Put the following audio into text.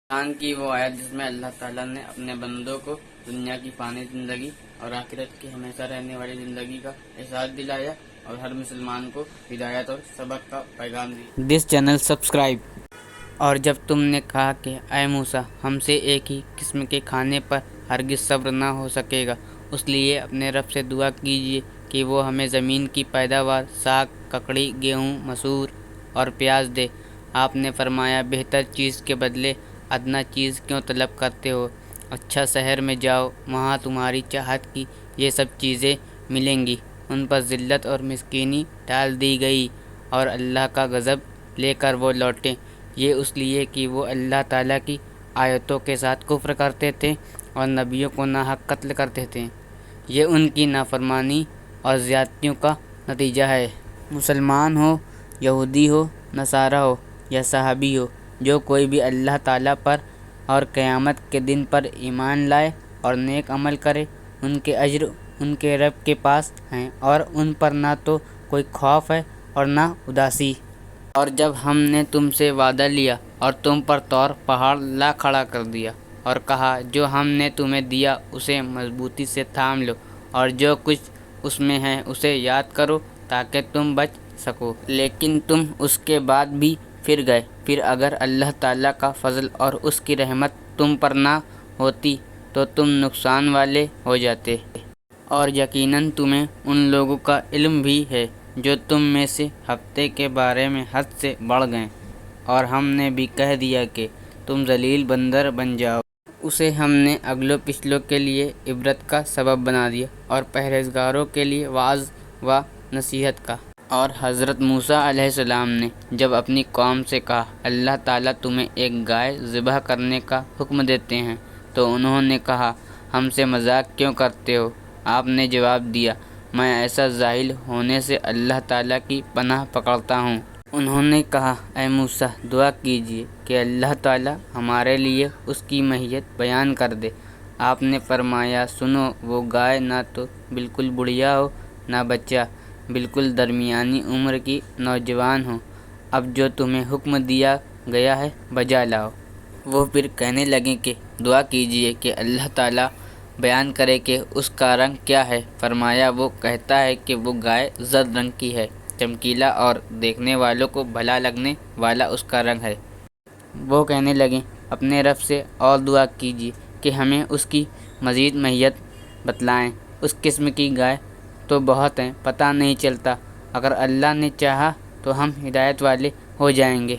قرآن کی وہ آیت جس میں اللہ تعالیٰ نے اپنے بندوں کو دنیا کی فانی زندگی اور آخرت کی ہمیشہ رہنے والی زندگی کا احساس دلایا اور ہر مسلمان کو ہدایت اور سبق کا پیغام دیا۔ This channel subscribe. اور جب تم نے کہا کہ اے موسیٰ ہم سے ایک ہی قسم کے کھانے پر ہرگز صبر نہ ہو سکے گا، اس لیے اپنے رب سے دعا کیجیے کہ وہ ہمیں زمین کی پیداوار ساگ، ککڑی، گیہوں، مسور اور پیاز دے۔ آپ نے فرمایا بہتر چیز کے بدلے ادنیٰ چیز کیوں طلب کرتے ہو؟ اچھا شہر میں جاؤ، وہاں تمہاری چاہت کی یہ سب چیزیں ملیں گی۔ ان پر ذلت اور مسکینی ڈال دی گئی اور اللہ کا غضب لے کر وہ لوٹے، یہ اس لیے کہ وہ اللہ تعالیٰ کی آیتوں کے ساتھ کفر کرتے تھے اور نبیوں کو ناحق قتل کرتے تھے۔ یہ ان کی نافرمانی اور زیادتیوں کا نتیجہ ہے۔ مسلمان ہو، یہودی ہو، نصارہ ہو یا صحابی ہو، جو کوئی بھی اللہ تعالیٰ پر اور قیامت کے دن پر ایمان لائے اور نیک عمل کرے، ان کے اجر ان کے رب کے پاس ہیں اور ان پر نہ تو کوئی خوف ہے اور نہ اداسی۔ اور جب ہم نے تم سے وعدہ لیا اور تم پر طور پہاڑ لا کھڑا کر دیا اور کہا جو ہم نے تمہیں دیا اسے مضبوطی سے تھام لو اور جو کچھ اس میں ہے اسے یاد کرو تاکہ تم بچ سکو، لیکن تم اس کے بعد بھی پھر گئے، پھر اگر اللہ تعالیٰ کا فضل اور اس کی رحمت تم پر نہ ہوتی تو تم نقصان والے ہو جاتے۔ اور یقیناً تمہیں ان لوگوں کا علم بھی ہے جو تم میں سے ہفتے کے بارے میں حد سے بڑھ گئے، اور ہم نے بھی کہہ دیا کہ تم ذلیل بندر بن جاؤ۔ اسے ہم نے اگلوں پچھلوں کے لیے عبرت کا سبب بنا دیا اور پرہیزگاروں کے لیے واعظ و نصیحت کا۔ اور حضرت موسیٰ علیہ السلام نے جب اپنی قوم سے کہا اللہ تعالیٰ تمہیں ایک گائے ذبح کرنے کا حکم دیتے ہیں تو انہوں نے کہا ہم سے مذاق کیوں کرتے ہو؟ آپ نے جواب دیا میں ایسا جاہل ہونے سے اللہ تعالیٰ کی پناہ پکڑتا ہوں۔ انہوں نے کہا اے موسیٰ دعا کیجیے کہ اللہ تعالیٰ ہمارے لیے اس کی ماہیت بیان کر دے۔ آپ نے فرمایا سنو، وہ گائے نہ تو بالکل بڑھیا ہو نہ بچہ بالکل درمیانی عمر کی نوجوان ہو، اب جو تمہیں حکم دیا گیا ہے بجا لاؤ۔ وہ پھر کہنے لگے کہ دعا کیجیے کہ اللہ تعالیٰ بیان کرے کہ اس کا رنگ کیا ہے۔ فرمایا وہ کہتا ہے کہ وہ گائے زرد رنگ کی ہے، چمکیلا اور دیکھنے والوں کو بھلا لگنے والا اس کا رنگ ہے۔ وہ کہنے لگے اپنے رب سے اور دعا کیجیے کہ ہمیں اس کی مزید ماہیت بتلائیں، اس قسم کی گائے تو بہت ہیں، پتہ نہیں چلتا، اگر اللہ نے چاہا تو ہم ہدایت والے ہو جائیں گے۔